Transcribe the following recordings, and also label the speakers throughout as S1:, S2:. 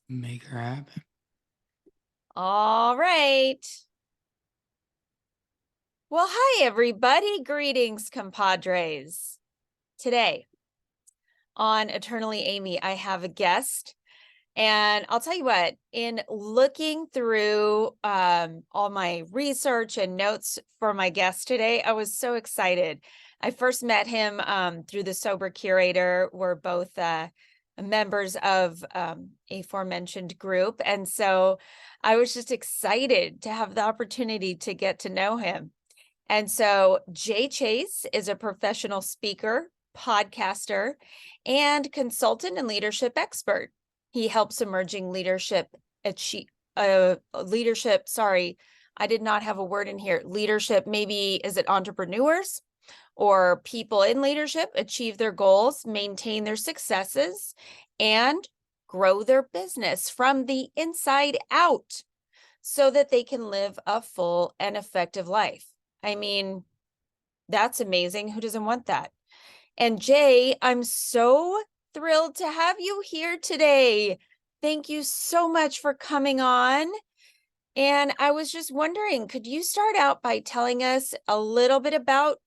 S1: Make her happen.
S2: All right. Well, hi, everybody. Greetings, compadres. Today on Eternally Amy, I have a guest. And I'll tell you what, in looking through all my research and notes for my guest today, I was so excited. I first met him through the Sober Curator. We're both members of aforementioned group. And so I was just excited to have the opportunity to get to know him. And so Jay Chase is a professional speaker, podcaster, and consultant and leadership expert. He helps emerging leadership, sorry, I did not have a word in here. Leadership, maybe, is it entrepreneurs or people in leadership achieve their goals, maintain their successes, and grow their business from the inside out so that they can live a full and effective life. I mean, that's amazing. Who doesn't want that? And Jay, I'm so thrilled to have you here today. Thank you so much for coming on. And I was just wondering, could you start out by telling us a little bit about,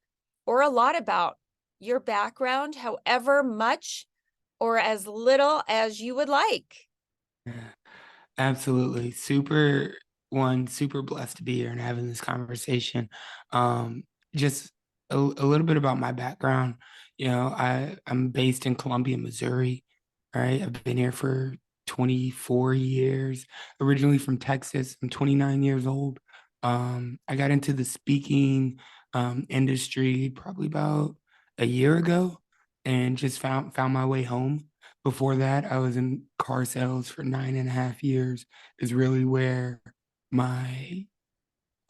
S2: or a lot about, your background, however much or as little as you would like?
S1: Yeah, absolutely. Super blessed to be here and having this conversation. Just a little bit about my background. I'm based in Columbia, Missouri. Right. I've been here for 24 years, originally from Texas. I'm 29 years old. I got into the speaking industry probably about a year ago and just found my way home. Before that, I was in car sales for 9.5 years, is really where my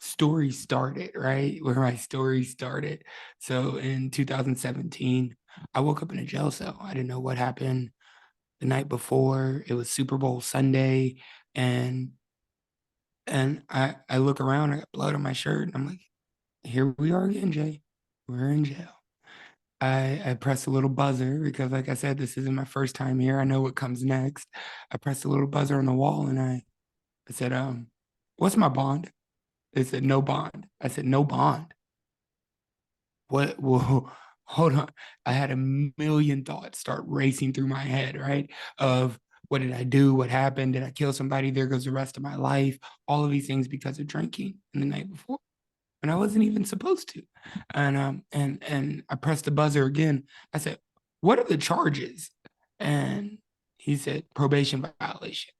S1: story started, right? Where my story started. So in 2017, I woke up in a jail cell. I didn't know what happened the night before. It was Super Bowl Sunday, and I look around, I got blood on my shirt, and I'm like, here we are again, Jay. We're in jail. I pressed a little buzzer because, like I said, this isn't my first time here. I know what comes next. I pressed a little buzzer on the wall and I said, what's my bond? They said, no bond. I said, no bond. What? Whoa, hold on. I had a million thoughts start racing through my head, right? Of what did I do? What happened? Did I kill somebody? There goes the rest of my life. All of these things because of drinking the night before. And I wasn't even supposed to. And I pressed the buzzer again. I said, "What are the charges?" And he said, "Probation violation."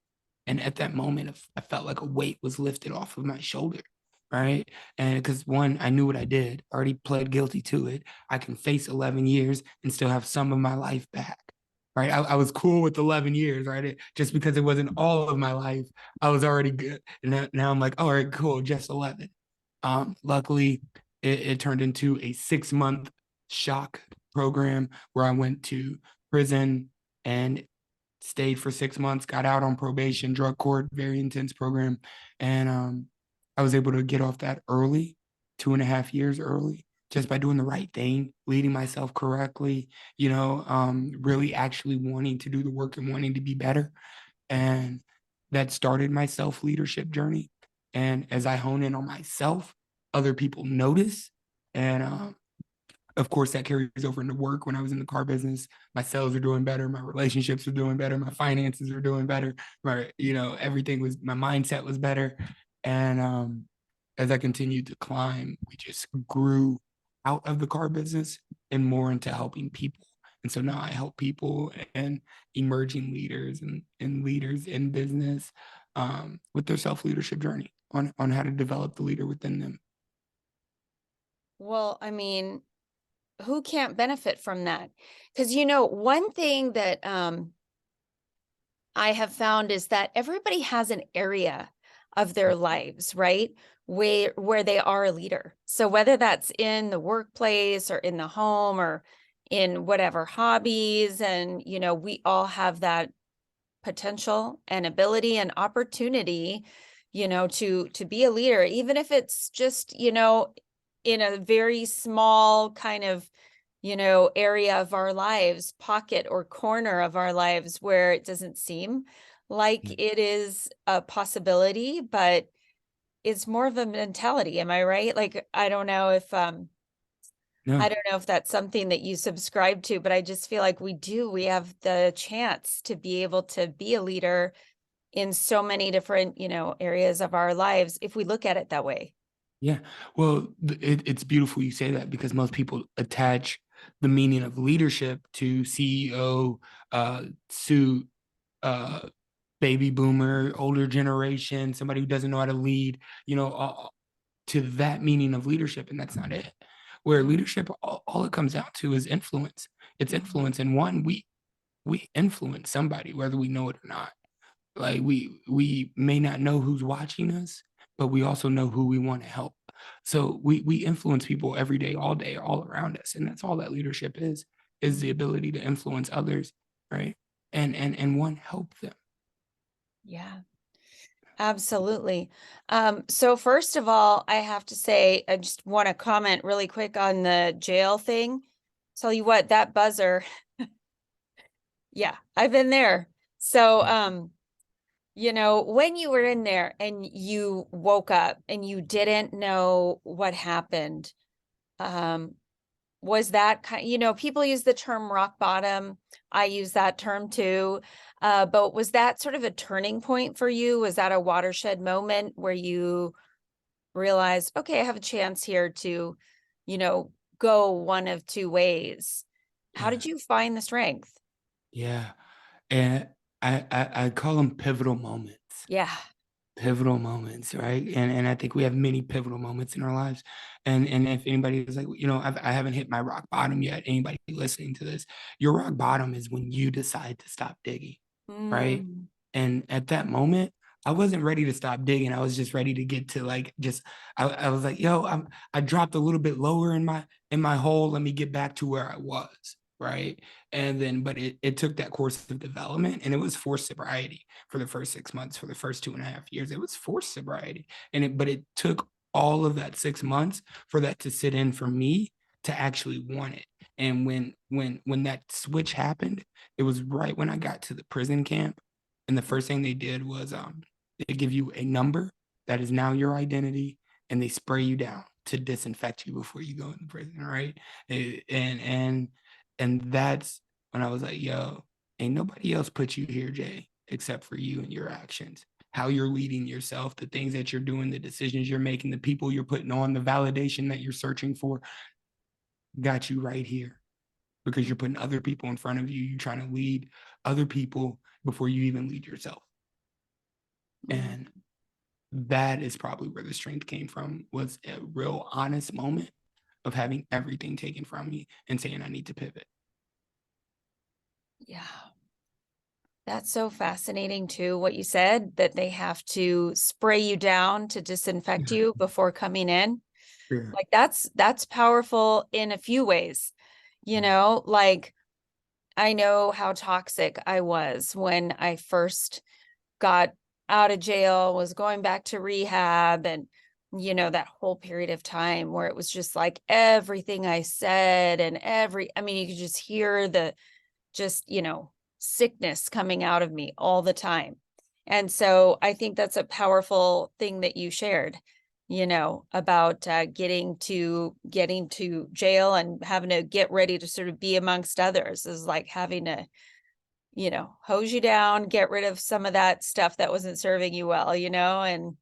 S1: And at that moment, I felt like a weight was lifted off of my shoulder, right? And because one, I knew what I did, already pled guilty to it. I can face 11 years and still have some of my life back, right? I was cool with 11 years, right? Just because it wasn't all of my life, I was already good. And now I'm like, all right, cool, just 11. Luckily, it turned into a 6 month shock program where I went to prison and stayed for 6 months, got out on probation, drug court, very intense program. And I was able to get off that early, 2.5 years early, just by doing the right thing, leading myself correctly, really actually wanting to do the work and wanting to be better. And that started my self leadership journey. And as I hone in on myself, other people notice. And of course, that carries over into work. When I was in the car business, my sales are doing better, my relationships are doing better, my finances are doing better, everything was, my mindset was better. And as I continued to climb, we just grew out of the car business and more into helping people. And so now I help people and emerging leaders and leaders in business with their self leadership journey on how to develop the leader within them.
S2: Well, I mean, who can't benefit from that? Because, one thing that I have found is that everybody has an area of their lives, right? Where they are a leader. So whether that's in the workplace or in the home or in whatever hobbies, and we all have that potential and ability and opportunity, to be a leader, even if it's just, in a very small kind of area of our lives, pocket or corner of our lives where it doesn't seem like it is a possibility, but it's more of a mentality. Am I right? Like, I
S1: No.
S2: don't know if that's something that you subscribe to, but I just feel like we have the chance to be able to be a leader in so many different, areas of our lives if we look at it that way.
S1: Yeah. Well, it's beautiful you say that because most people attach the meaning of leadership to CEO, suit, uh, baby boomer, older generation, somebody who doesn't know how to lead, to that meaning of leadership. And that's not it. Where
S2: Mhm,
S1: leadership, all it comes down to is influence. It's
S2: mhm,
S1: influence. And one, we influence somebody, whether we know it or not. Like we may not know who's watching us, but we also know who we want to help. So we influence people every day, all around us, and that's all that leadership is the
S2: mhm.
S1: ability to influence others, right? And one help them.
S2: Yeah, absolutely. So first of all, I have to say, I just want to comment really quick on the jail thing. Tell you what, that buzzer, yeah, I've been there. So, when you were in there and you woke up and you didn't know what happened, um, was that people use the term rock bottom. I use that term too. But was that sort of a turning point for you? Was that a watershed moment where you realized, okay, I have a chance here to, you know, go one of two ways? How
S1: Yeah,
S2: did you find the strength?
S1: yeah, and I call them pivotal moments.
S2: Yeah.
S1: Pivotal moments, right? And I think we have many pivotal moments in our lives. And if anybody is like, I haven't hit my rock bottom yet, anybody listening to this, your rock bottom is when you decide to stop digging, right?
S2: Mm,
S1: And at that moment, I wasn't ready to stop digging. I was just ready to get to like just I was like, I dropped a little bit lower in my hole. Let me get back to where I was, right? And then but it took that course of development and it was forced sobriety for the first 6 months, for the first 2.5 years. It was forced sobriety. But it took all of that 6 months for that to sit in for me to actually want it. And when that switch happened, it was right when I got to the prison camp. And the first thing they did was they give you a number that is now your identity and they spray you down to disinfect you before you go into prison, right? And that's when I was like, yo, ain't nobody else put you here, Jay, except for you and your actions. How you're leading yourself, the things that you're doing, the decisions you're making, the people you're putting on, the validation that you're searching for got you right here because you're putting other people in front of you. You're trying to lead other people before you even lead yourself.
S2: mm,
S1: And that is probably where the strength came from, was a real honest moment of having everything taken from me and saying I need to pivot.
S2: yeah. That's so fascinating too, what you said, that they have to spray you down to disinfect you before coming in.
S1: Yeah.
S2: Like that's powerful in a few ways. Like I know how toxic I was when I first got out of jail, was going back to rehab and that whole period of time where it was just like everything I said and I mean you could just hear the just, sickness coming out of me all the time. And so I think that's a powerful thing that you shared, about getting to jail and having to get ready to sort of be amongst others is like having to, hose you down, get rid of some of that stuff that wasn't serving you well, and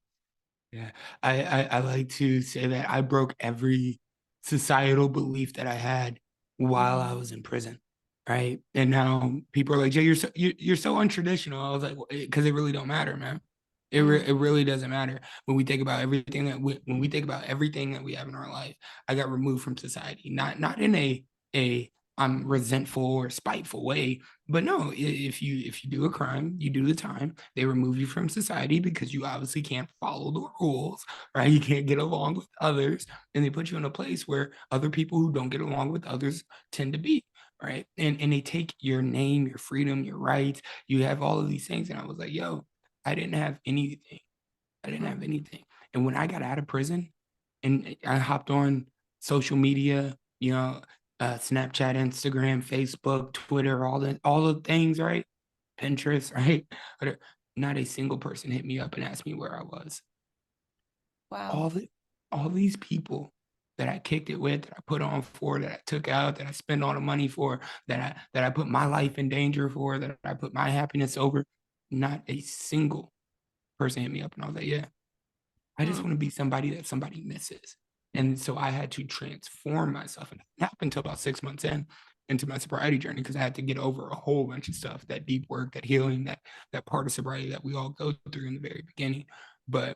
S1: Yeah, I like to say that I broke every societal belief that I had while I
S2: Mhm,
S1: was in prison, right? And now people are like, Jay, you're so untraditional. I was like, because it really don't matter, man. It
S2: mhm,
S1: really doesn't matter when we think about everything when we think about everything that we have in our life. I got removed from society, not in a I'm resentful or spiteful way, but no, if you do a crime, you do the time. They remove you from society because you obviously can't follow the rules, right? You can't get along with others, and they put you in a place where other people who don't get along with others tend to be, right? And they take your name, your freedom, your rights. You have all of these things, and I was like, yo, I didn't have anything. I didn't have
S2: mhm.
S1: anything. And when I got out of prison, and I hopped on social media, Snapchat, Instagram, Facebook, Twitter, all the things, right? Pinterest, right? not a single person hit me up and asked me where I was.
S2: Wow.
S1: All the all these people that I kicked it with, that I put on for, that I took out, that I spent all the money for, that I put my life in danger for, that I put my happiness over, not a single person hit me up and I was like, yeah, I just
S2: Hmm.
S1: want to be somebody that somebody misses. And so I had to transform myself. And it happened until about 6 months into my sobriety journey because I had to get over a whole bunch of stuff, that deep work, that healing, that part of sobriety that we all go through in the very beginning. But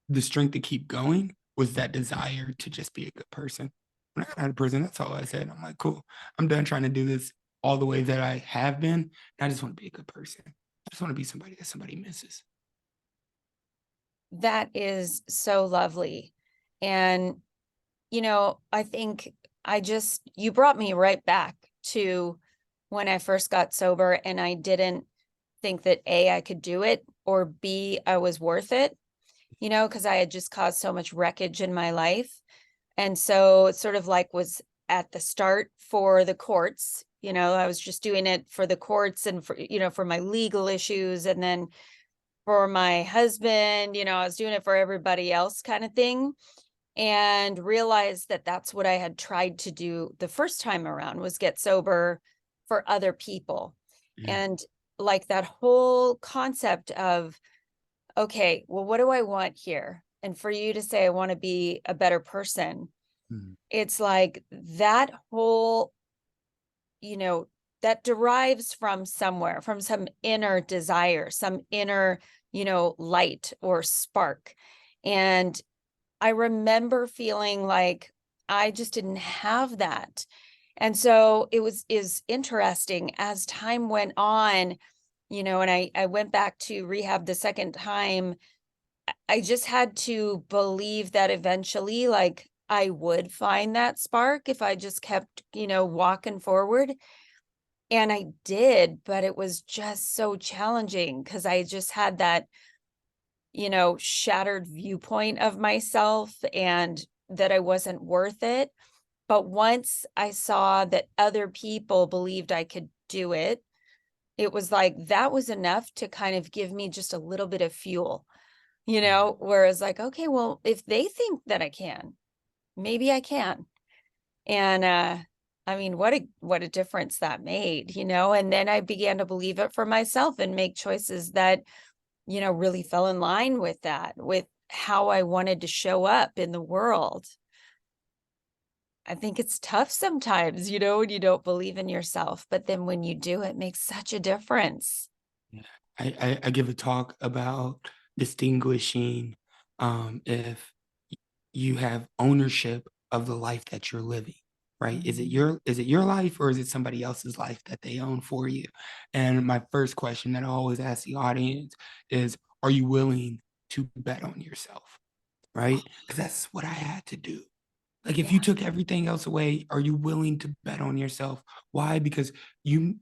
S1: the strength to keep going was that desire to just be a good person. When I got out of prison, that's all I said. I'm like, cool. I'm done trying to do this all the way that I have been. I just want to be a good person. I just want to be somebody that somebody misses.
S2: That is so lovely. And, I think you brought me right back to when I first got sober and I didn't think that A, I could do it, or B, I was worth it, because I had just caused so much wreckage in my life. And so it sort of like was at the start for the courts. I was just doing it for the courts and for my legal issues. And then for my husband, I was doing it for everybody else kind of thing. And realized that that's what I had tried to do the first time around, was get sober for other people.
S1: Yeah.
S2: And like that whole concept of, okay, well, what do I want here? And for you to say, I want to be a better person,
S1: Mm.
S2: it's like that whole, you know, that derives from somewhere, from some inner desire, some inner, light or spark. And I remember feeling like I just didn't have that. And so it is interesting as time went on, and I went back to rehab the second time. I just had to believe that eventually, like, I would find that spark if I just kept, walking forward. And I did, but it was just so challenging because I just had that, shattered viewpoint of myself and that I wasn't worth it. But once I saw that other people believed I could do it, it was like that was enough to kind of give me just a little bit of fuel,
S1: Yeah.
S2: whereas like, okay, well, if they think that I can, maybe I can. And I mean, what a difference that made, and then I began to believe it for myself and make choices that, really fell in line with that, with how I wanted to show up in the world. I think it's tough sometimes, when you don't believe in yourself, but then when you do, it makes such a difference.
S1: Yeah. I give a talk about distinguishing if you have ownership of the life that you're living, right? Is it your life or is it somebody else's life that they own for you? And my first question that I always ask the audience is, are you willing to bet on yourself? Right? Because that's what I had to do. Like if you
S2: Yeah.
S1: took everything else away, are you willing to bet on yourself? Why? Because you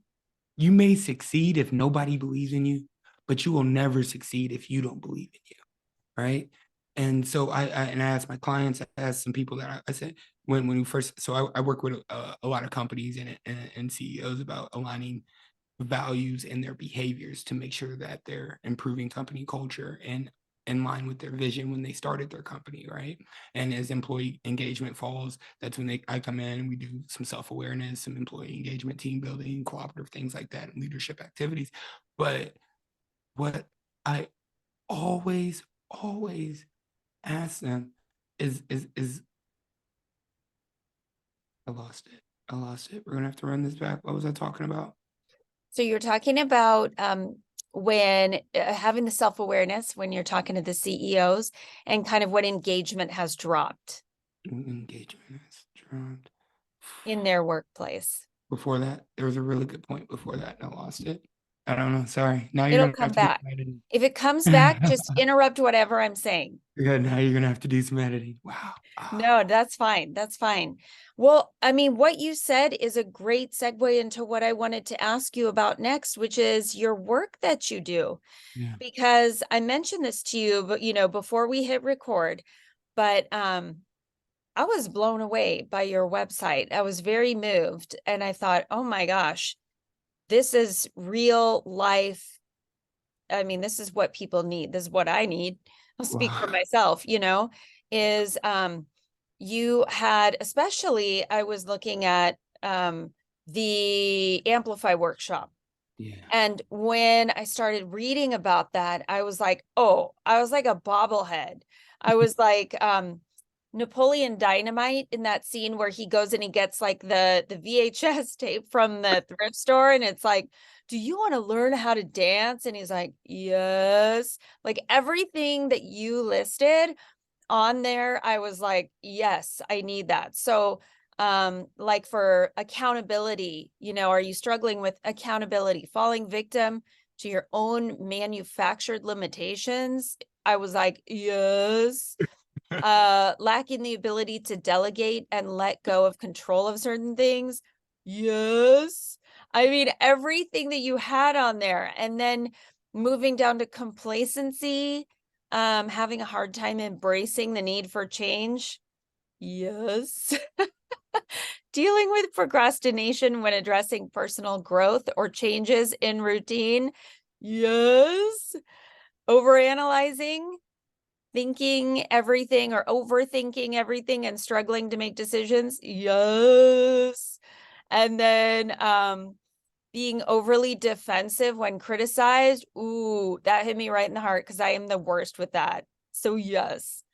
S1: may succeed if nobody believes in you, but you will never succeed if you don't believe in you, right? And so I asked my clients, I asked some people that I said when we first. So I work with a lot of companies and CEOs about aligning values and their behaviors to make sure that they're improving company culture and in line with their vision when they started their company, right? And as employee engagement falls, that's when I come in and we do some self-awareness, some employee engagement, team building, cooperative things like that, and leadership activities. But what I always, always ask them is I lost it. I lost it. We're gonna have to run this back. What was I talking about?
S2: So you're talking about when having the self-awareness when you're talking to the CEOs and kind of what engagement has dropped
S1: Engagement is dropped.
S2: in their workplace.
S1: Before that, there was a really good point before that, and I lost it. I don't know. Sorry. Now you're
S2: It'll
S1: gonna have
S2: come
S1: to do
S2: back.
S1: some editing.
S2: If it comes back, just interrupt whatever I'm saying.
S1: Yeah, now you're gonna have to do some editing. Wow. Ah,
S2: No, that's fine. That's fine. Well, I mean, what you said is a great segue into what I wanted to ask you about next, which is your work that you do.
S1: yeah.
S2: Because I mentioned this to you, but before we hit record, but I was blown away by your website. I was very moved and I thought, "Oh my gosh, this is real life I mean, this is what people need. This is what I need. I'll speak for
S1: Wow.
S2: myself, is you had, especially I was looking at the Amplify workshop.
S1: Yeah.
S2: And when I started reading about that, I was like, oh, I was like a bobblehead. I was like Napoleon Dynamite in that scene where he goes and he gets like the VHS tape from the thrift store and it's like, do you want to learn how to dance? And he's like, yes. Like everything that you listed on there, I was like, yes, I need that. So, like for accountability, are you struggling with accountability, falling victim to your own manufactured limitations? I was like, yes. Lacking the ability to delegate and let go of control of certain things. Yes. I mean, everything that you had on there. And then moving down to complacency, having a hard time embracing the need for change. Yes. Dealing with procrastination when addressing personal growth or changes in routine. Yes. Overanalyzing, thinking everything or overthinking everything and struggling to make decisions. Yes. And then being overly defensive when criticized. Ooh, that hit me right in the heart because I am the worst with that. So yes.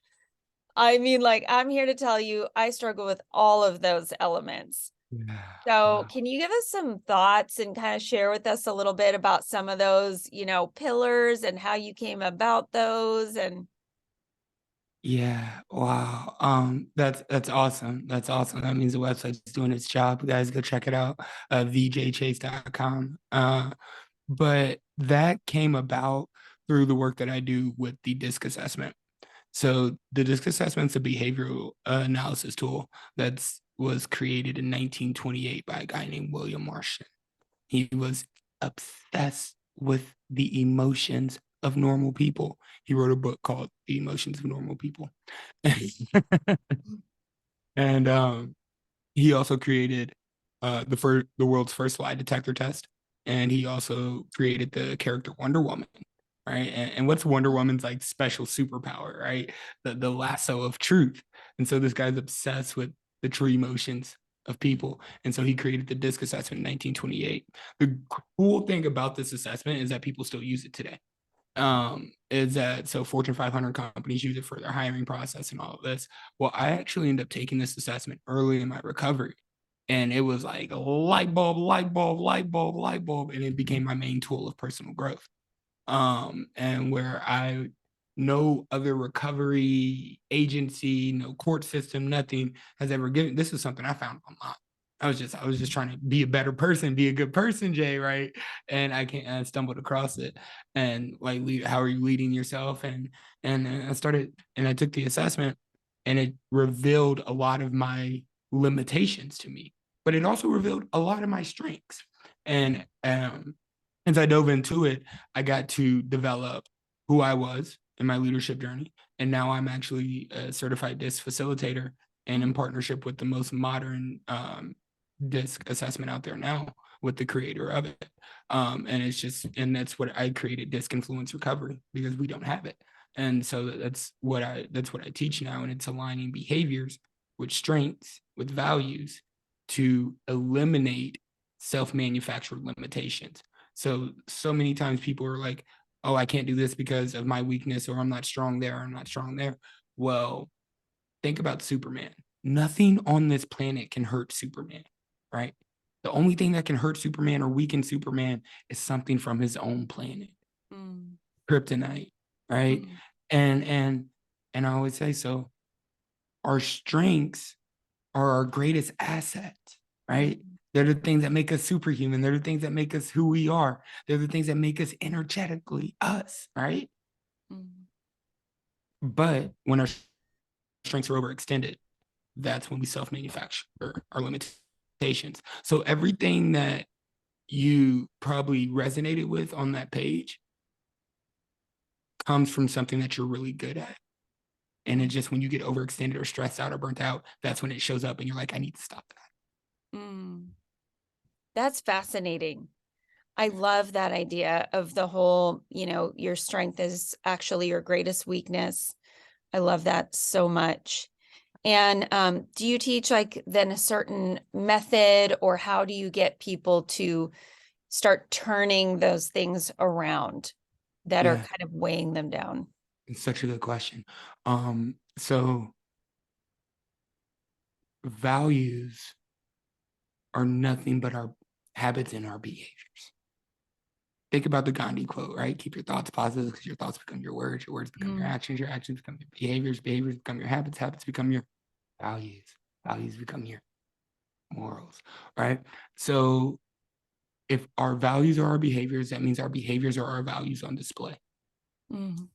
S2: I mean, like, I'm here to tell you, I struggle with all of those elements.
S1: Yeah.
S2: So,
S1: Wow.
S2: can you give us some thoughts and kind of share with us a little bit about some of those, pillars and how you came about those? And
S1: Yeah. Wow. That's awesome. That's awesome. That means the website's doing its job. Guys, go check it out. VJChase.com. But that came about through the work that I do with the DISC assessment. So the DISC assessment's a behavioral analysis tool that's was created in 1928 by a guy named William Marshall. He was obsessed with the emotions of normal people. He wrote a book called The Emotions of Normal People. And he also created the world's first lie detector test, and he also created the character Wonder Woman, right? And what's Wonder Woman's like special superpower, right? The lasso of truth. And so this guy's obsessed with the true emotions of people, and so he created the DISC assessment in 1928. The cool thing about this assessment is that people still use it today. Is that so Fortune 500 companies use it for their hiring process and all of this. Well, I actually ended up taking this assessment early in my recovery, and it was like a light bulb, light bulb, light bulb, light bulb, and it became my main tool of personal growth. And where I no other recovery agency, no court system, nothing has ever given. This is something I found online. I was just trying to be a better person, be a good person, Jay, right? And I stumbled across it, and like, how are you leading yourself? And I started, and I took the assessment, and it revealed a lot of my limitations to me, but it also revealed a lot of my strengths. And as I dove into it, I got to develop who I was in my leadership journey. And now I'm actually a certified DISC facilitator and in partnership with the most modern DISC assessment out there now with the creator of it. And that's what I created, DISC Influence Recovery, because we don't have it. And so that's what I teach now. And it's aligning behaviors with strengths, with values to eliminate self-manufactured limitations. So many times people are like, oh, I can't do this because of my weakness, or I'm not strong there, or I'm not strong there. Well, think about Superman. Nothing on this planet can hurt Superman, right? The only thing that can hurt Superman or weaken Superman is something from his own planet,
S2: mm,
S1: kryptonite, right?
S2: mm,
S1: And I always say, so our strengths are our greatest asset, right?
S2: mm,
S1: They're the things that make us superhuman. They're the things that make us who we are. They're the things that make us energetically us, right?
S2: mm,
S1: But when our strengths are overextended, that's when we self-manufacture our limitations. So everything that you probably resonated with on that page comes from something that you're really good at. And
S2: mm,
S1: it's just when you get overextended or stressed out or burnt out, that's when it shows up and you're like, I need to stop that.
S2: mm. That's fascinating. I love that idea of the whole, your strength is actually your greatest weakness. I love that so much. And do you teach like then a certain method, or how do you get people to start turning those things around that are
S1: Yeah,
S2: kind of weighing them down?
S1: it's such a good question. So values are nothing but our habits and our behaviors. Think about the Gandhi quote, right? Keep your thoughts positive because your thoughts become your words become
S2: Mm,
S1: your actions become your behaviors become your habits become your values, values become your morals, right? So if our values are our behaviors, that means our behaviors are our values on display.
S2: mm,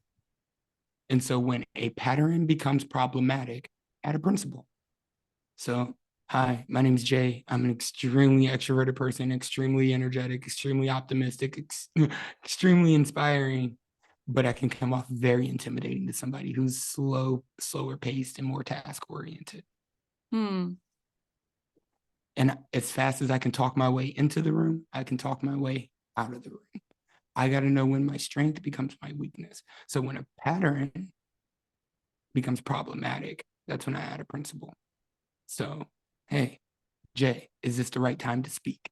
S1: And so when a pattern becomes problematic, add a principle. So, hi, my name is Jay. I'm an extremely extroverted person, extremely energetic, extremely optimistic, extremely inspiring, but I can come off very intimidating to somebody who's slower paced, and more task oriented.
S2: mm.
S1: And as fast as I can talk my way into the room, I can talk my way out of the room. I got to know when my strength becomes my weakness. So when a pattern becomes problematic, that's when I add a principle. So, hey, Jay, is this the right time to speak?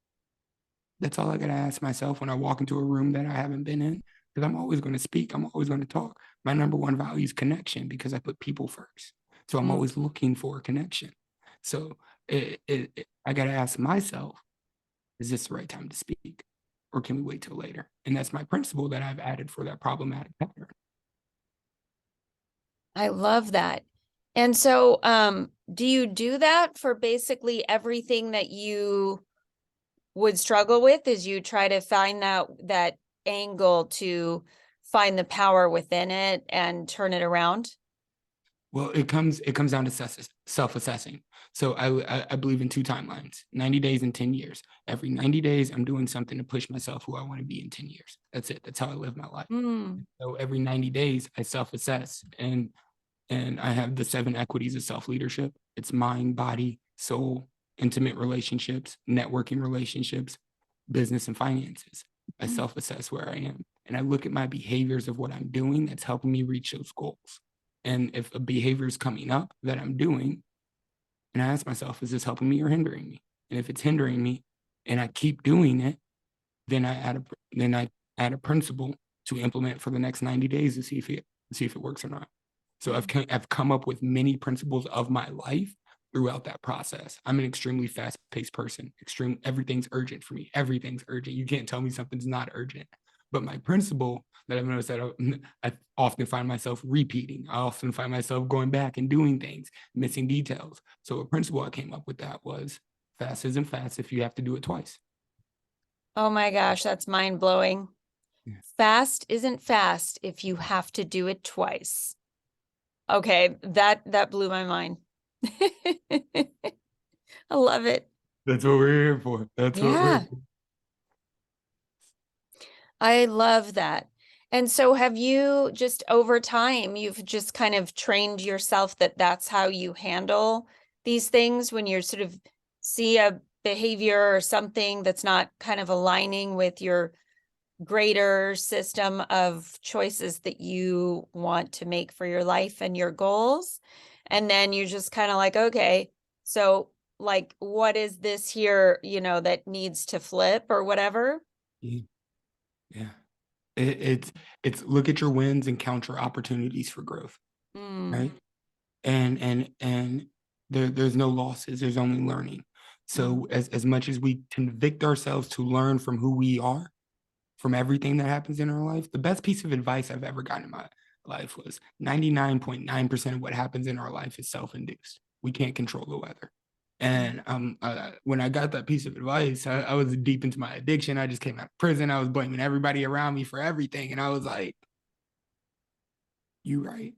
S1: That's all I got to ask myself when I walk into a room that I haven't been in, because I'm always going to speak. I'm always going to talk. My number one value is connection because I put people first. So I'm
S2: Mm.
S1: always looking for a connection. So I got to ask myself, is this the right time to speak? Or can we wait till later? And that's my principle that I've added for that problematic pattern.
S2: I love that. And so, do you do that for basically everything that you would struggle with? Is you try to find that angle to find the power within it and turn it around?
S1: Well, it comes down to self-assessing. So I believe in two timelines: 90 days and 10 years. Every 90 days, I'm doing something to push myself who I want to be in 10 years. That's it. That's how I live my life.
S2: Mm,
S1: So every 90 days, I self-assess, and I have the 7 equities of self-leadership. It's mind, body, soul, intimate relationships, networking relationships, business, and finances. I
S2: mm.
S1: self-assess where I am, and I look at my behaviors of what I'm doing that's helping me reach those goals. And if a behavior is coming up that I'm doing, and I ask myself, is this helping me or hindering me? And if it's hindering me and I keep doing it, then I add a principle to implement for the next 90 days to see if it works or not. So I've come up with many principles of my life throughout that process. I'm an extremely fast-paced person. Everything's urgent for me. Everything's urgent. You can't tell me something's not urgent. But my principle that I've noticed that I often find myself repeating. I often find myself going back and doing things, missing details. So a principle I came up with that was fast isn't fast if you have to do it twice.
S2: Oh my gosh, that's mind blowing.
S1: Yeah.
S2: Fast isn't fast if you have to do it twice. Okay, that blew my mind. I love it.
S1: That's what we're here for. That's what we're
S2: Yeah, I love that. And so have you just over time, you've just kind of trained yourself that that's how you handle these things when you're sort of see a behavior or something that's not kind of aligning with your greater system of choices that you want to make for your life and your goals. And then you just kind of like, okay, so like, what is this here, that needs to flip or whatever?
S1: yeah. Yeah. It's look at your wins and count your opportunities for growth,
S2: Mm,
S1: right? And there's no losses, there's only learning.
S2: mm,
S1: So as much as we convict ourselves to learn from who we are, from everything that happens in our life, the best piece of advice I've ever gotten in my life was 99.9% of what happens in our life is self-induced. We can't control the weather.
S2: mm.
S1: And when I got that piece of advice, I was deep into my addiction. I just came out of prison. I was blaming everybody around me for everything. And I was like, you right.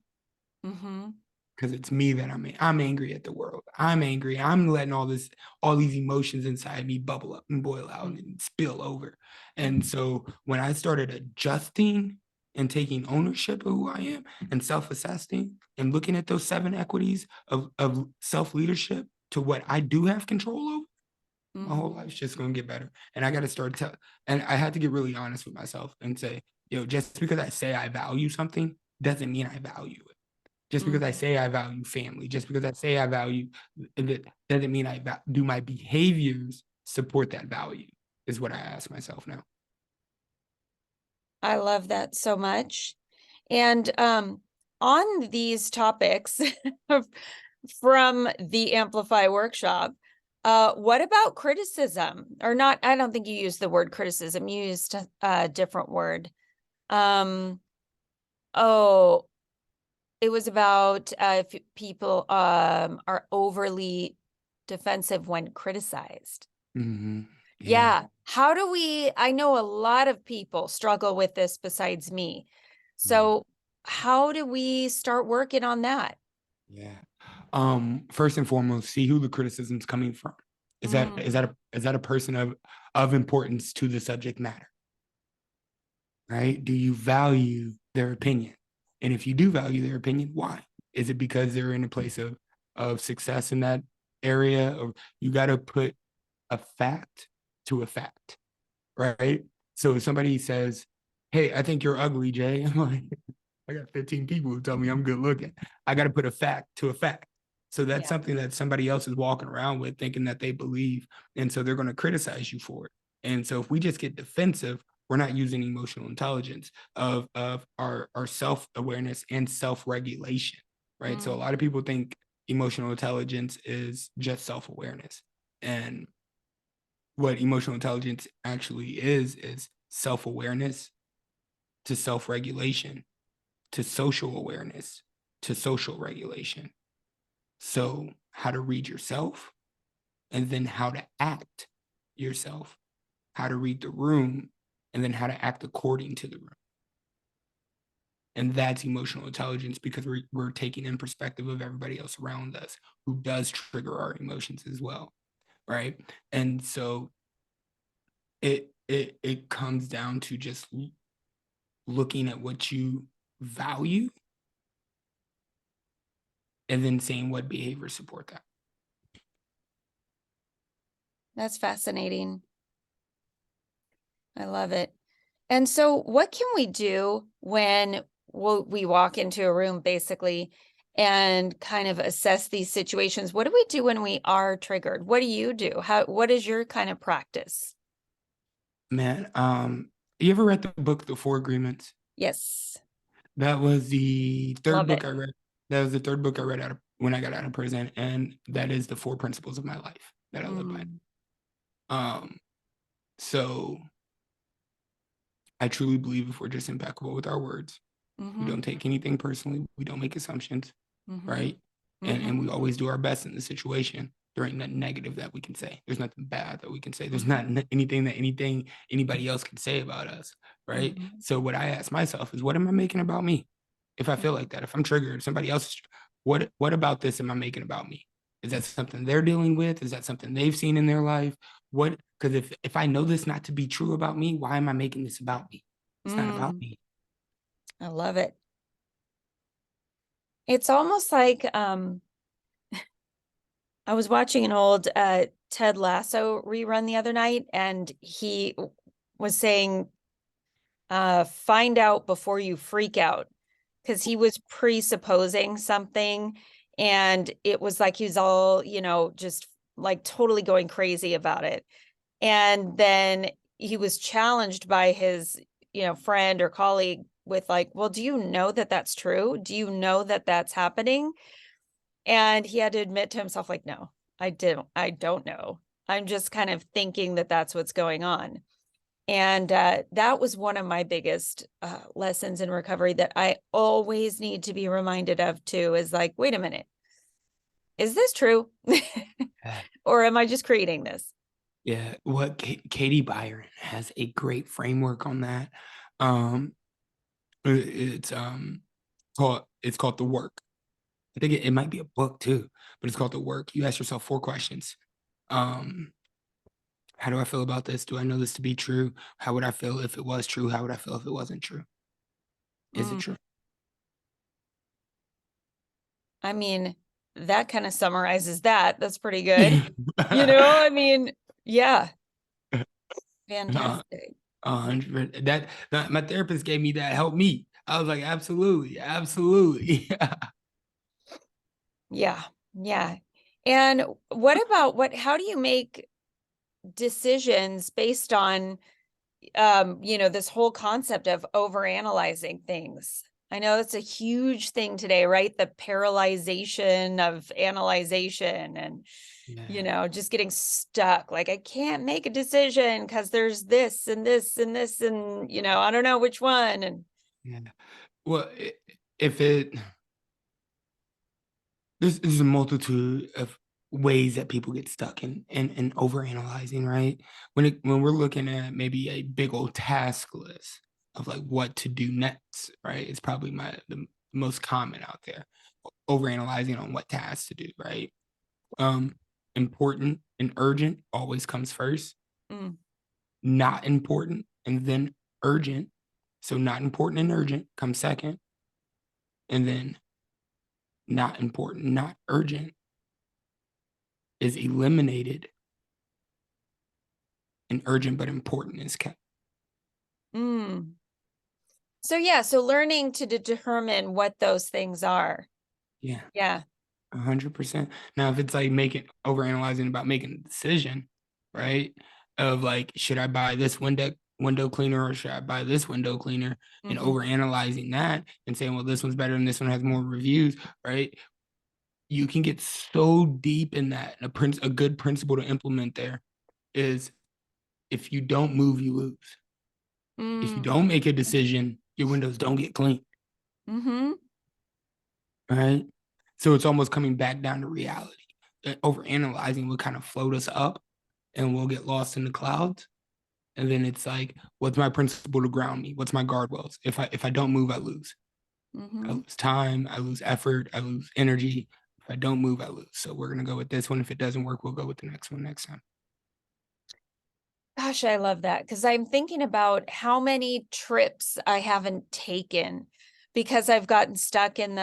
S2: Mhm.
S1: Because it's me that I'm angry at the world. I'm angry. I'm letting all these emotions inside me bubble up and boil out
S2: Mm,
S1: and spill over. And
S2: mm.
S1: so when I started adjusting and taking ownership of who I am and self-assessing and looking at those 7 equities of self-leadership to what I do have control over, My whole
S2: Mhm.
S1: life's just gonna get better. And I gotta start tell and I had to get really honest with myself and say, just because I say I value something doesn't mean I value it. Just because I
S2: Mhm.
S1: say I value family, just because I say I value it doesn't mean do my behaviors support that value, is what I ask myself now.
S2: I love that so much. And on these topics from the Amplify workshop, what about criticism? Or not, I don't think you used the word criticism, you used a different word. Um, oh, it was about if people are overly defensive when criticized.
S1: Yeah,
S2: Yeah. How do we, I know a lot of people struggle with this besides me.
S1: yeah,
S2: So how do we start working on that?
S1: yeah. First and foremost, see who the criticism's coming from.
S2: Mm,
S1: Is that a person of importance to the subject matter? Right? Do you value their opinion? And if you do value their opinion, why? Is it because they're in a place of success in that area? Or you got to put a fact to a fact, right? So if somebody says, "Hey, I think you're ugly, Jay," I'm like, I got 15 people who tell me I'm good looking. I got to put a fact to a fact. So that's
S2: yeah.
S1: something that somebody else is walking around with thinking that they believe. And so they're going to criticize you for it. And so if we just get defensive, we're not using emotional intelligence of our self-awareness and self-regulation, right? So a
S2: Mm,
S1: lot of people think emotional intelligence is just self-awareness. And what emotional intelligence actually is self-awareness to self-regulation to social awareness to social regulation. So, how to read yourself and then how to act yourself, how to read the room and then how to act according to the room. And that's emotional intelligence because we're taking in perspective of everybody else around us who does trigger our emotions as well. Right. And so it comes down to just looking at what you value and then seeing what behaviors support that.
S2: that's fascinating. I love it. And so what can we do when we walk into a room basically and kind of assess these situations? What do we do when we are triggered? What do you do? What is your kind of practice?
S1: Man, you ever read the book The Four Agreements?
S2: Yes.
S1: That was the third
S2: Love it.
S1: book I read. That was the third book I read when I got out of prison, and that is the four principles of my life that I live by.
S2: Mm,
S1: Um, so I truly believe if we're just impeccable with our words, we
S2: mm-hmm,
S1: don't take anything personally, we don't make assumptions,
S2: mm-hmm,
S1: right? And
S2: mm-hmm,
S1: we always do our best in the situation. There ain't nothing negative that we can say. There's nothing bad that we can say. There's
S2: mm-hmm,
S1: not anything anybody else can say about us, right?
S2: mm-hmm,
S1: So what I ask myself is, what am I making about me? If I feel like that, if I'm triggered, somebody else, what about this am I making about me? Is that something they're dealing with? Is that something they've seen in their life? What? Because if I know this not to be true about me, why am I making this about me? It's not about
S2: mm.
S1: me.
S2: I love it. It's almost like I was watching an old Ted Lasso rerun the other night, and he was saying, find out before you freak out. Because he was presupposing something, and it was like he was all, just like totally going crazy about it. And then he was challenged by his, friend or colleague with like, well, do you know that that's true? Do you know that that's happening? And he had to admit to himself, like, no, I don't know. I'm just kind of thinking that that's what's going on. And that was one of my biggest lessons in recovery that I always need to be reminded of too, is like, wait a minute, is this true? Or am I just creating this?
S1: Yeah, what Katie Byron has a great framework on that. Um, it's it's called The Work. I think it might be a book too, but it's called The Work. You ask yourself four questions. Um, how do I feel about this? Do I know this to be true? How would I feel if it was true? How would I feel if it wasn't true? Is it
S2: Mm,
S1: true?
S2: I mean, that kind of summarizes that. That's pretty good. I mean, Yeah.
S1: Uh,
S2: Fantastic.
S1: 100. That my therapist gave me that helped me. I was like, absolutely, absolutely.
S2: Yeah. Yeah. And what about how do you make decisions based on this whole concept of overanalyzing things? I know it's a huge thing today, right? The paralyzation of analyzation and
S1: Yeah,
S2: just getting stuck. Like I can't make a decision because there's this and this and this and I don't know which one. And
S1: yeah. Well, if it there's a multitude of ways that people get stuck in overanalyzing, right? When we're looking at maybe a big old task list of like what to do next, right? It's probably the most common out there. Overanalyzing on what tasks to do, right? Um, Important and urgent always comes first.
S2: mm,
S1: Not important and then urgent. So not important and urgent comes second, and then not important, not urgent is eliminated, and urgent but important is kept.
S2: mm. So yeah, so learning to determine what those things are.
S1: Yeah,
S2: Yeah.
S1: 100%. Now, if it's like making overanalyzing about making a decision, right? Of like, should I buy this window cleaner or should I buy this window cleaner? And
S2: Hmm.
S1: overanalyzing that and saying, well, this one's better and this one has more reviews, right? You can get so deep in that. A good principle to implement there is if you don't move, you lose. If you
S2: Mm.
S1: don't make a decision, your windows don't get clean,
S2: Hmm.
S1: right? So it's almost coming back down to reality. Over analyzing will kind of float us up and we'll get lost in the clouds. And then it's like, what's my principle to ground me? What's my guardrails? If I don't move, I lose. I
S2: Hmm.
S1: lose time, I lose effort, I lose energy. If I don't move, I lose. So we're gonna go with this one. If it doesn't work, we'll go with the next one next time.
S2: Gosh, I love that because I'm thinking about how many trips I haven't taken because I've gotten stuck in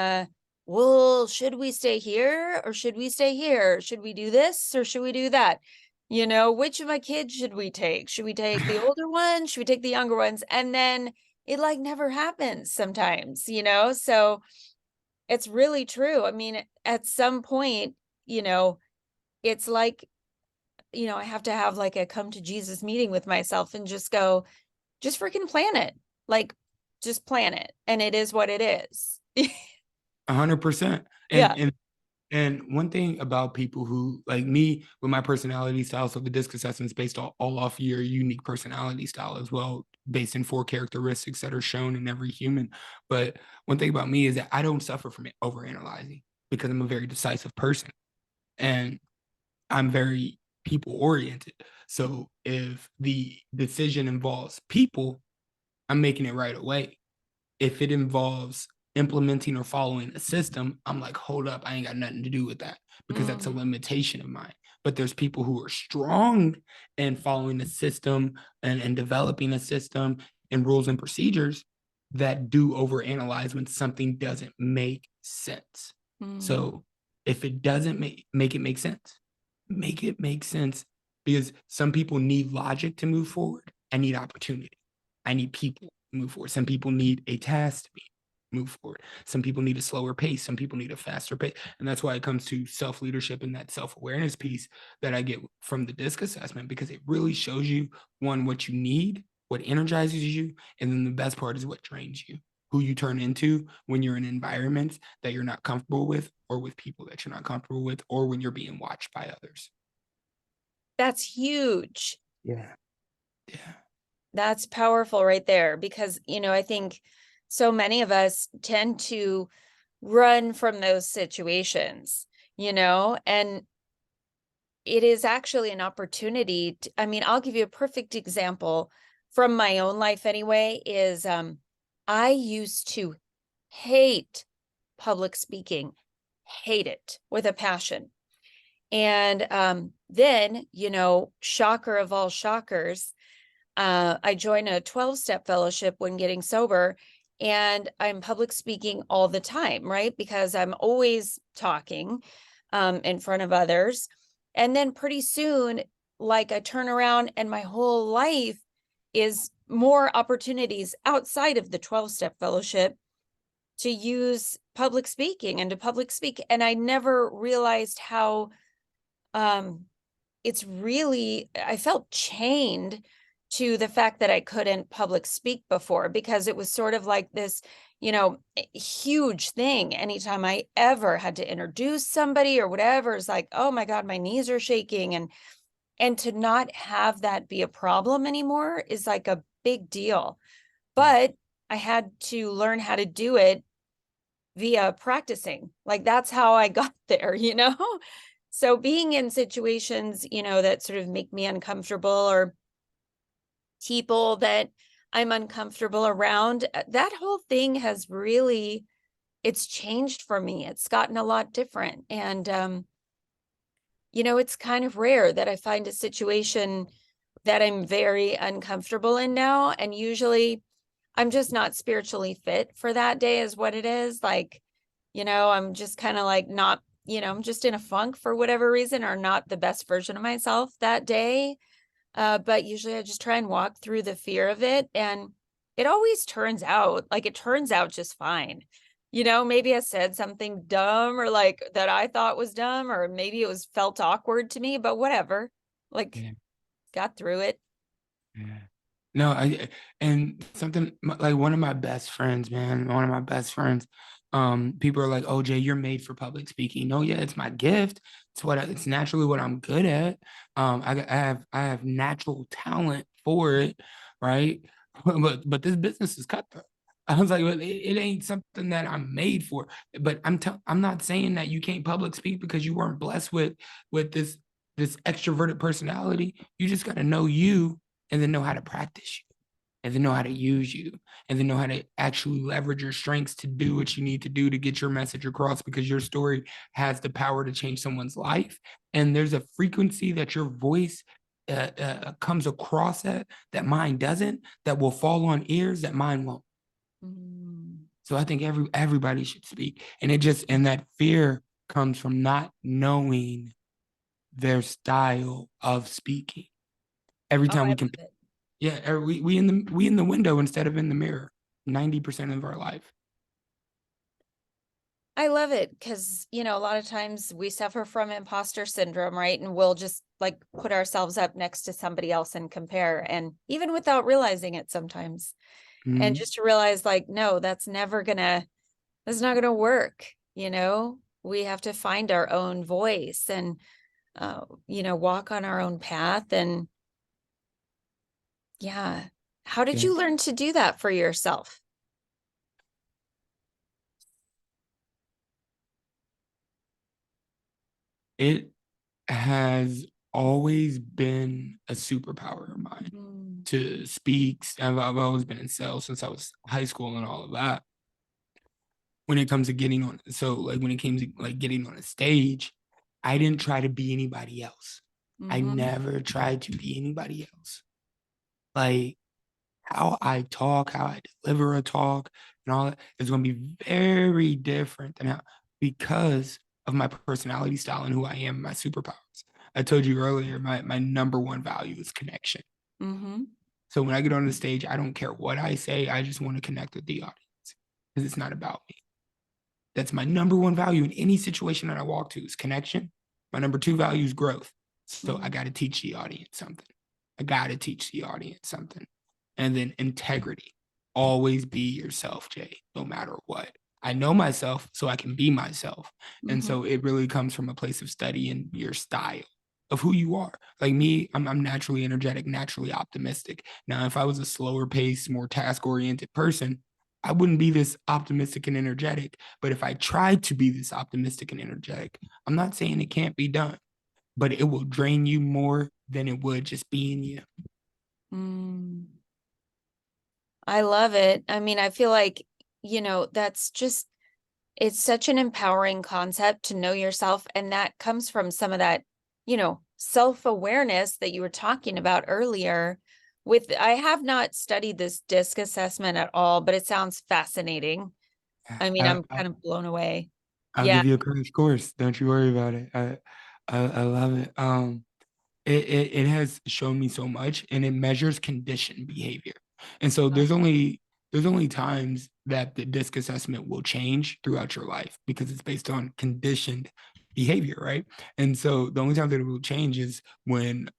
S2: well, should we stay here or should we stay here? Should we do this or should we do that? Which of my kids should we take? Should we take the older one? Should we take the younger ones? And then it like never happens sometimes. So it's really true. I mean, at some point, you know, it's like I have to have like a come to Jesus meeting with myself and just go, just freaking plan it. Like, just plan it. And it is what it is.
S1: 100%. And
S2: Yeah.
S1: and and one thing about people who like me with my personality style, so the disc assessment is based all off your unique personality style as well, based in 4 characteristics that are shown in every human. But one thing about me is that I don't suffer from overanalyzing because I'm a very decisive person and I'm very people oriented. So if the decision involves people, I'm making it right away. If it involves implementing or following a system, I'm like, hold up, I ain't got nothing to do with that because that's a
S2: Mm,
S1: limitation of mine. But there's people who are strong in following a system and developing a system and rules and procedures that do overanalyze when something doesn't make sense.
S2: mm,
S1: So if it doesn't make it make sense, make it make sense because some people need logic to move forward. I need opportunity. I need people to move forward. Some people need a task to move forward. Some people need a slower pace. Some people need a faster pace. And that's why it comes to self leadership and that self awareness piece that I get from the disc assessment because it really shows you one, what you need, what energizes you. And then the best part is what drains you, who you turn into when you're in environments that you're not comfortable with, or with people that you're not comfortable with, or when you're being watched by others.
S2: that's huge.
S1: Yeah. Yeah.
S2: That's powerful right there because, I think so many of us tend to run from those situations, and it is actually an opportunity I mean, I'll give you a perfect example from my own life anyway, is I used to hate public speaking, hate it with a passion. And then, shocker of all shockers, I joined a 12-step fellowship when getting sober, and I'm public speaking all the time, right? Because I'm always talking in front of others. And then pretty soon, like I turn around and my whole life is more opportunities outside of the 12-step fellowship to use public speaking and to public speak. And I never realized how um it's really, I felt chained to the fact that I couldn't public speak before, because it was sort of like this, huge thing. Anytime I ever had to introduce somebody or whatever, it's like, oh my God, my knees are shaking. And to not have that be a problem anymore is like a big deal. But I had to learn how to do it via practicing. Like that's how I got there. So being in situations, that sort of make me uncomfortable, or people that I'm uncomfortable around, that whole thing has really, it's changed for me. It's gotten a lot different. And it's kind of rare that I find a situation that I'm very uncomfortable in now. And usually I'm just not spiritually fit for that day, is what it is. Like, I'm just kind of like not, I'm just in a funk for whatever reason, or not the best version of myself that day. But usually I just try and walk through the fear of it. And it always turns out, like, it turns out just fine. Maybe I said something dumb, or like that I thought was dumb, or maybe it was felt awkward to me, but whatever. Like,
S1: Yeah.
S2: got through it.
S1: Yeah. No, and something like one of my best friends, man, one of my best friends, people are like, "Oh, Jay, you're made for public speaking." No, yeah, it's my gift. It's naturally what I'm good at. I have natural talent for it, right? But this business is cutthroat. I was like, well, it ain't something that I'm made for. But I'm not saying that you can't public speak because you weren't blessed with this extroverted personality. You just got to know you, and then know how to practice you, and then know how to use you, and then know how to actually leverage your strengths to do what you need to do to get your message across, because your story has the power to change someone's life. And there's a frequency that your voice comes across at that mine doesn't, that will fall on ears that mine won't.
S2: Mm.
S1: So I think everybody should speak. And that fear comes from not knowing their style of speaking. Every
S2: Oh,
S1: time
S2: I
S1: we
S2: love
S1: can,
S2: it.
S1: yeah, we in the window instead of in the mirror, 90% of our life.
S2: I love it because, a lot of times we suffer from imposter syndrome, right? And we'll just like put ourselves up next to somebody else and compare, and even without realizing it sometimes. And
S1: Mhm.
S2: just to realize, like, no, that's not gonna work. We have to find our own voice, and, walk on our own path. And yeah. How did
S1: Yeah.
S2: you learn to do that for yourself?
S1: It has always been a superpower of mine
S2: Mm.
S1: to speak. I've always been in sales since I was high school and all of that. When it comes to when it came to like getting on a stage, I didn't try to be anybody else. I
S2: Mm-hmm.
S1: never tried to be anybody else. Like, how I talk, how I deliver a talk, and all that is going to be very different than how, because of my personality style and who I am, my superpowers. I told you earlier, my number one value is connection.
S2: Mm-hmm.
S1: So when I get on the stage, I don't care what I say. I just want to connect with the audience because it's not about me. That's my number one value in any situation that I walk to is connection. My number two value is growth. So I
S2: Mm-hmm.
S1: got to teach the audience something. I got to teach the audience something. And then integrity. Always be yourself, Jay, no matter what. I know myself so I can be myself. And
S2: Mm-hmm.
S1: so it really comes from a place of studying your style of who you are. Like me, I'm naturally energetic, naturally optimistic. Now, if I was a slower paced, more task oriented person, I wouldn't be this optimistic and energetic. But if I tried to be this optimistic and energetic, I'm not saying it can't be done, but it will drain you more than it would just being you.
S2: Mm. I love it. I mean, I feel like, that's just, it's such an empowering concept to know yourself. And that comes from some of that, self-awareness that you were talking about earlier. I have not studied this DISC assessment at all, but it sounds fascinating. I mean,
S1: I,
S2: I'm
S1: I,
S2: kind of blown away.
S1: I'll
S2: Yeah.
S1: give you a crash course. Don't you worry about it. I love it. it has shown me so much, and it measures conditioned behavior. And so
S2: Oh.
S1: there's only times that the disc assessment will change throughout your life because it's based on conditioned behavior, right? And so the only time that it will change is when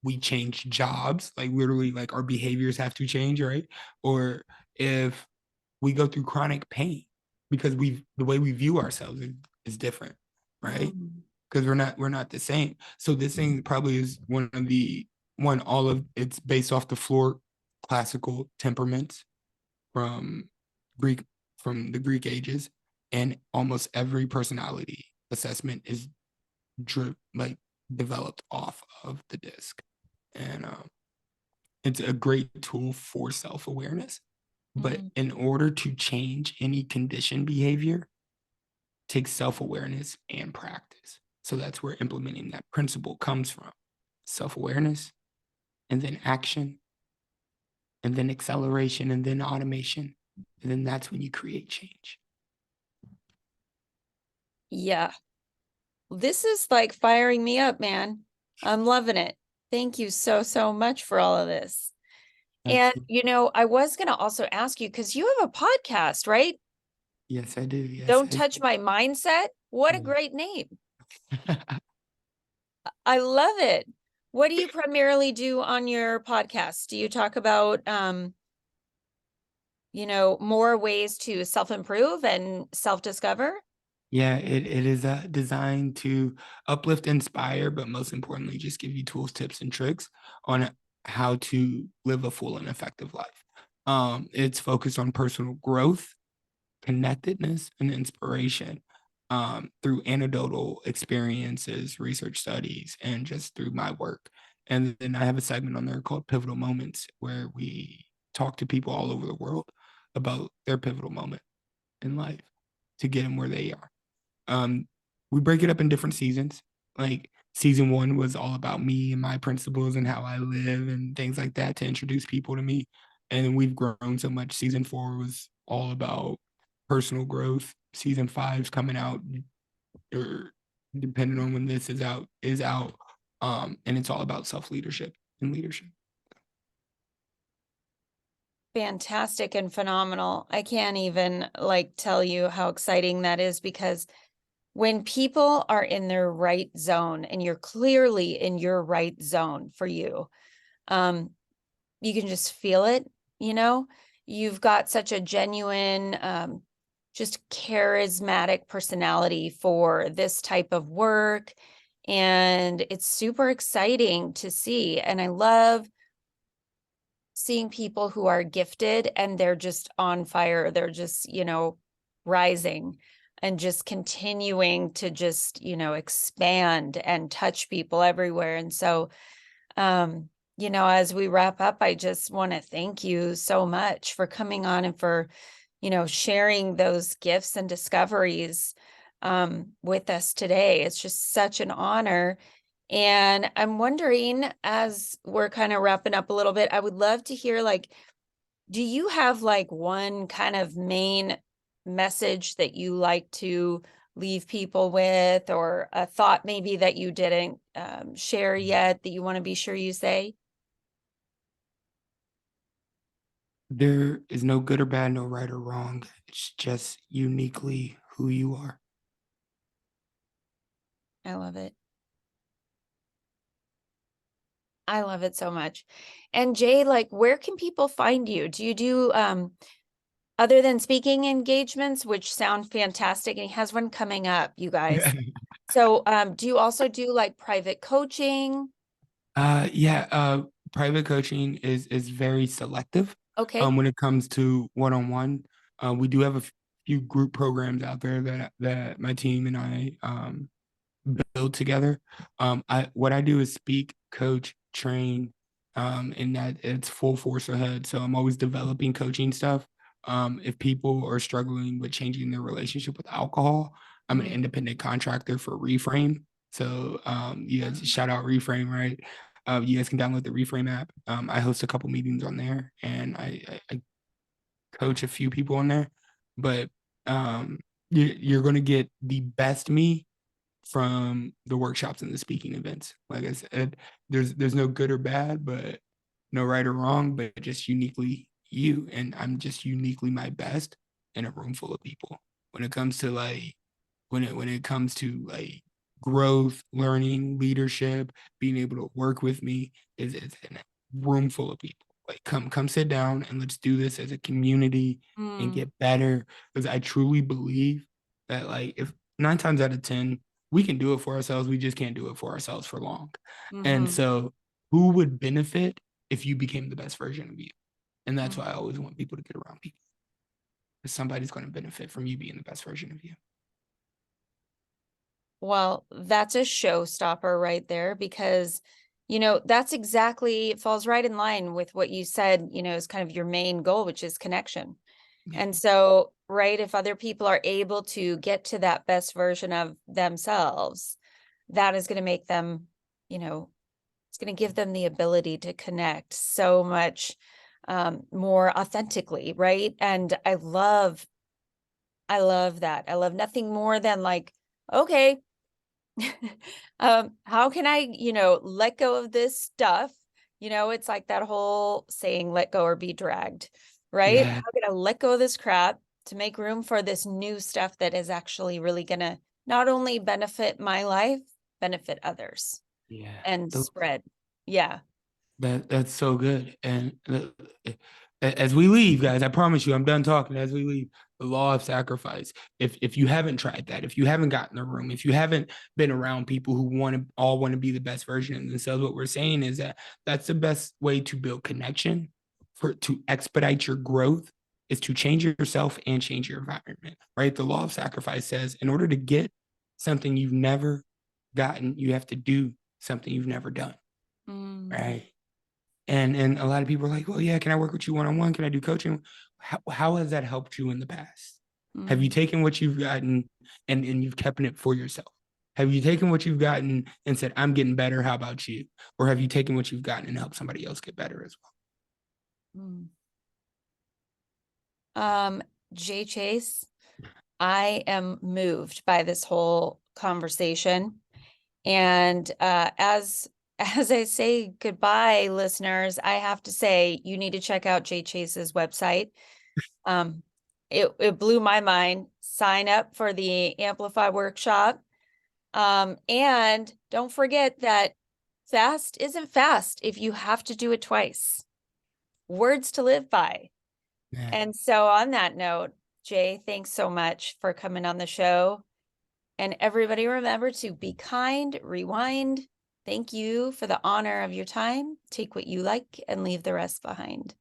S1: we change jobs, like literally like our behaviors have to change, right? Or if we go through chronic pain because we the way we view ourselves is different, right?
S2: Mm.
S1: Because we're not the same. So this thing probably is one of the one all of it's based off the floor classical temperaments from Greek from the Greek ages, and almost every personality assessment is like developed off of the disc, and it's a great tool for self awareness. But
S2: Mm.
S1: in order to change any conditioned behavior, takes self awareness and practice. So that's where implementing that principle comes from: self awareness, and then action, and then acceleration, and then automation. And then that's when you create change.
S2: Yeah. This is like firing me up, man. I'm loving it. Thank you so, so much for all of this. And,
S1: Absolutely.
S2: I was going to also ask you, because you have a podcast, right?
S1: Yes, I do. Yes,
S2: Don't
S1: I
S2: Touch My Mindset. What a
S1: do.
S2: great name. I love it. What do you primarily do on your podcast? Do you talk about, more ways to self-improve and self-discover?
S1: Yeah, it is designed to uplift, inspire, but most importantly, just give you tools, tips, and tricks on how to live a full and effective life. It's focused on personal growth, connectedness, and inspiration through anecdotal experiences, research studies, and just through my work. And then I have a segment on there called Pivotal Moments, where we talk to people all over the world about their pivotal moment in life to get them where they are. Um, we break it up in different seasons. Like season one was all about me and my principles and how I live and things like that to introduce people to me. And we've grown so much. Season four was all about personal growth. Season five's coming out, or depending on when this is out. And it's all about self leadership and leadership.
S2: Fantastic and phenomenal. I can't even like tell you how exciting that is, because when people are in their right zone and you're clearly in your right zone for you, um, you can just feel it, you know? You've got such a genuine, just charismatic personality for this type of work. And it's super exciting to see. And I love seeing people who are gifted and they're just on fire. They're just, rising and just continuing to just, expand and touch people everywhere. And so, as we wrap up, I just want to thank you so much for coming on and for, sharing those gifts and discoveries with us today. It's just such an honor. And I'm wondering, as we're kind of wrapping up a little bit, I would love to hear, like, do you have like one kind of main message that you like to leave people with, or a thought maybe that you didn't share yet that you want to be sure you say?
S1: There is no good or bad, no right or wrong. It's just uniquely who you are.
S2: I love it. I love it so much. And Jay, like, where can people find you? Do you do other than speaking engagements, which sound fantastic, and he has one coming up, you guys. So, do you also do like private coaching?
S1: Yeah, private coaching is very selective
S2: Okay.
S1: when it comes to one-on-one. We do have a few group programs out there that my team and I build together. I what I do is speak, coach, train, and that it's full force ahead. So I'm always developing coaching stuff. If people are struggling with changing their relationship with alcohol, I'm an
S2: Mhm.
S1: independent contractor for Reframe. So you guys shout out Reframe, right? You guys can download the Reframe app. I host a couple meetings on there, and I coach a few people on there. But you're going to get the best me from the workshops and the speaking events. Like I said, there's no good or bad, but no right or wrong, but just uniquely you. And I'm just uniquely my best in a room full of people. When it comes to like when it comes to like growth, learning, leadership, being able to work with me is in a room full of people. Like come sit down and let's do this as a community and
S2: Mm,
S1: get better. Because I truly believe that like if 9 times out of 10, we can do it for ourselves, we just can't do it for ourselves for long. And
S2: mhm,
S1: so who would benefit if you became the best version of you? And that's
S2: mm.
S1: why I always want people to get around people. Because somebody's going to benefit from you being the best version of you.
S2: Well, that's a showstopper right there because, that's exactly, it falls right in line with what you said, is kind of your main goal, which is connection.
S1: Yeah.
S2: And so, right, if other people are able to get to that best version of themselves, that is going to make them, it's going to give them the ability to connect so much more authentically, right? And I love that. I love nothing more than like, okay, how can I, let go of this stuff? It's like that whole saying, let go or be dragged, right?
S1: Yeah.
S2: How can I let go of this crap to make room for this new stuff that is actually really gonna not only benefit my life, benefit others
S1: Yeah.
S2: and
S1: The
S2: spread. Yeah.
S1: that's so good. And as we leave, guys, I promise you, I'm done talking. As we leave, the law of sacrifice. If you haven't tried that, if you haven't gotten the room, if you haven't been around people who want to be the best version of themselves, what we're saying is that that's the best way to build connection for to expedite your growth is to change yourself and change your environment. Right? The law of sacrifice says in order to get something you've never gotten, you have to do something you've never done.
S2: Mm,
S1: Right? And a lot of people are like, well, yeah, can I work with you one on one? Can I do coaching? How has that helped you in the past? Have you
S2: mm,
S1: taken what you've gotten and you've kept it for yourself? Have you taken what you've gotten and said, I'm getting better? How about you? Or have you taken what you've gotten and helped somebody else get better as well?
S2: mm. Um, Jay Chase, I am moved by this whole conversation. And as I say goodbye, listeners, I have to say you need to check out Jay Chase's website. Um, it blew my mind. Sign up for the Amplify workshop. And don't forget that fast isn't fast if you have to do it twice. Words to live by.
S1: Yeah.
S2: And so on that note, Jay, thanks so much for coming on the show. And everybody remember to be kind, rewind. Thank you for the honor of your time. Take what you like and leave the rest behind.